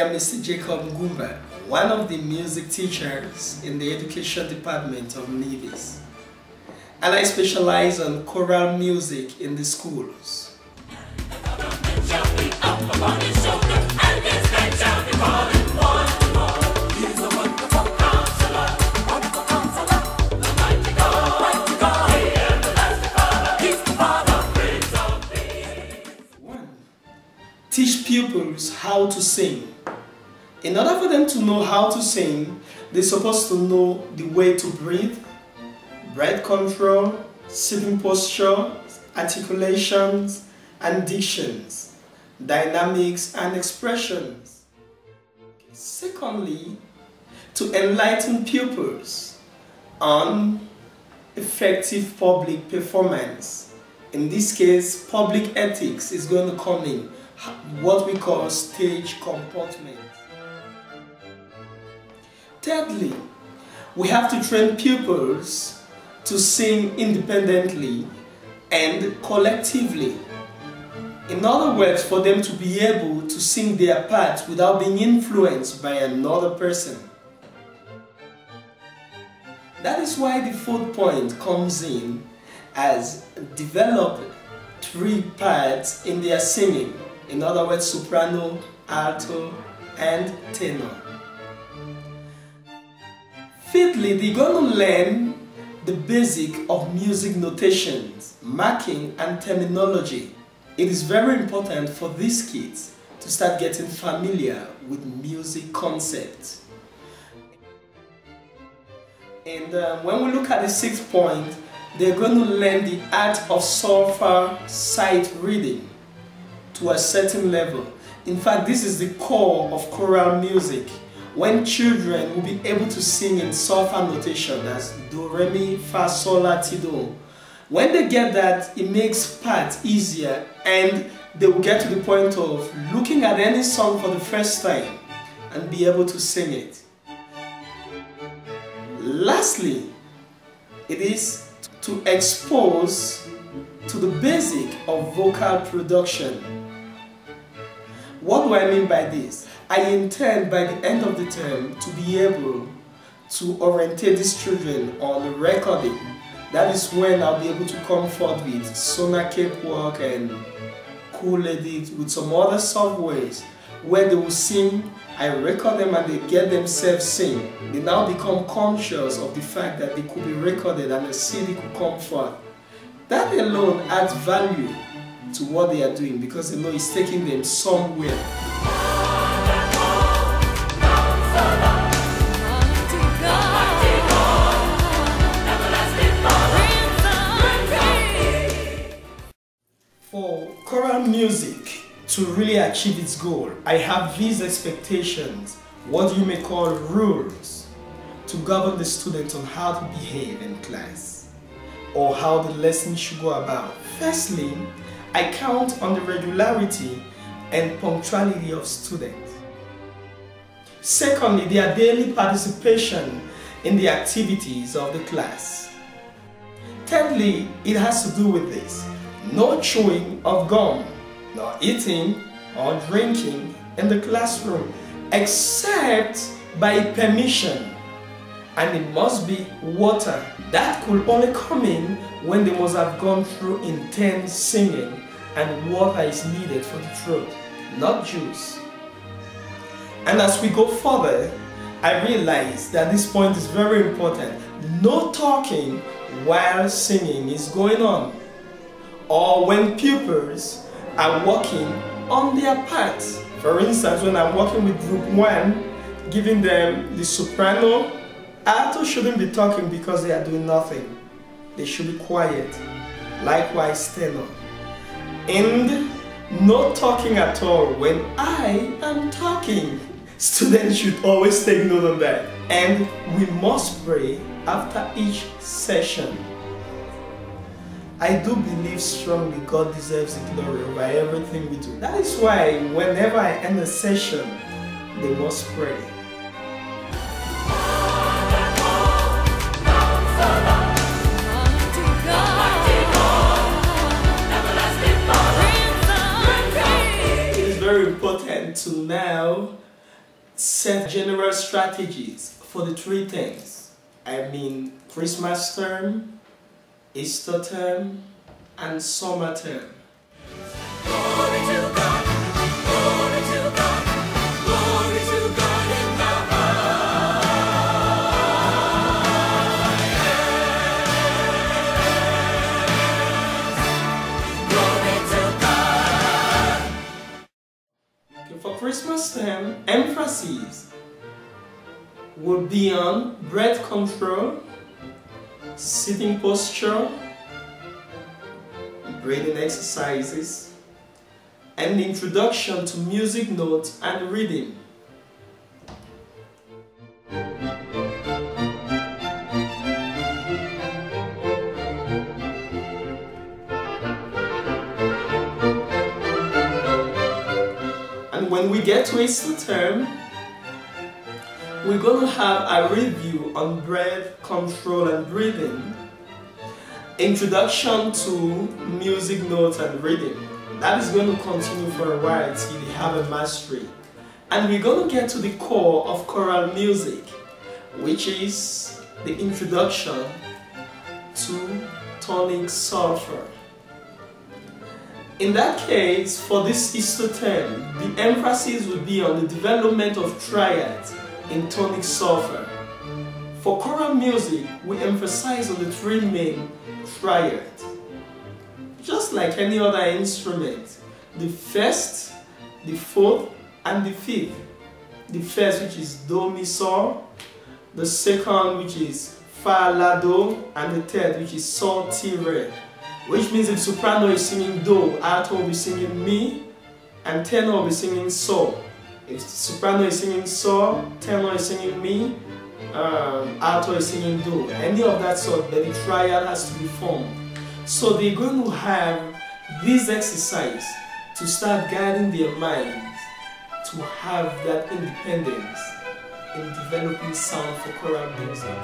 am Mr. Jacob Ngumba, one of the music teachers in the education department of Nevis, and I specialize on choral music in the schools. Teach pupils how to sing. In order for them to know how to sing, they're supposed to know the way to breathe, breath control, sitting posture, articulations and dictions, dynamics and expressions. Secondly, to enlighten pupils on effective public performance. In this case, public ethics is going to come in, what we call stage comportment. Thirdly, we have to train pupils to sing independently and collectively. In other words, for them to be able to sing their part without being influenced by another person. That is why the fourth point comes in as develop 3 parts in their singing. In other words, soprano, alto, and tenor. Fifthly, they're going to learn the basic of music notations, marking, and terminology. It is very important for these kids to start getting familiar with music concepts. And when we look at the 6th point, they're going to learn the art of solfa sight reading to a certain level. In fact, this is the core of choral music, when children will be able to sing in solfa notation as do, re, mi, fa, sol, la, ti, do. When they get that, it makes part easier and they will get to the point of looking at any song for the first time and be able to sing it. Lastly, it is to expose to the basic of vocal production. What do I mean by this? I intend by the end of the term to be able to orientate these children on recording. That is when I'll be able to come forth with Sonar Cakewalk and Cool Edit with some other softwares where they will sing, I record them and they get themselves sing. They now become conscious of the fact that they could be recorded and a CD could come forth. That alone adds value to what they are doing because they know it's taking them somewhere. For choral music to really achieve its goal, I have these expectations, what you may call rules, to govern the student on how to behave in class or how the lesson should go about. Firstly, I count on the regularity and punctuality of students. Secondly, their daily participation in the activities of the class. Thirdly, it has to do with this: no chewing of gum, nor eating or drinking in the classroom, except by permission. And it must be water. That could only come in when they must have gone through intense singing and water is needed for the throat, not juice. And as we go further, I realize that this point is very important. No talking while singing is going on, or when pupils are working on their parts. For instance, when I'm working with group 1, giving them the soprano, alto shouldn't be talking because they are doing nothing. They should be quiet. Likewise, tenor. And no talking at all when I am talking. Students should always take note of that. And we must pray after each session. I do believe strongly God deserves the glory over everything we do. That is why whenever I end a session, they must pray. It is very important to now set general strategies for the three things. I mean Christmas term, Easter term, and summer term. Glory to God, glory to God, glory to God in the highest. Glory to God. Okay, for Christmas term, emphasis will be on breath control, sitting posture, breathing exercises, and introduction to music notes and rhythm. And when we get to Easter term, we're going to have a review on breath control and breathing, introduction to music notes and rhythm. That is going to continue for a while till you have a mastery. And we're going to get to the core of choral music, which is the introduction to tonic solfa. In that case, for this Easter term, the emphasis will be on the development of triads in tonic solfa. For choral music, we emphasize on the three main triads. Just like any other instrument, the first, the fourth, and the fifth. The first, which is do, mi, sol. The second, which is fa, la, do. And the third, which is sol, ti, re. Which means if soprano is singing do, alto will be singing mi, and tenor will be singing sol. If soprano is singing sol, tenor is singing mi, alto is singing do. Any of that sort, then the triad has to be formed. So they're going to have this exercise to start guiding their minds to have that independence in developing sound for choral music.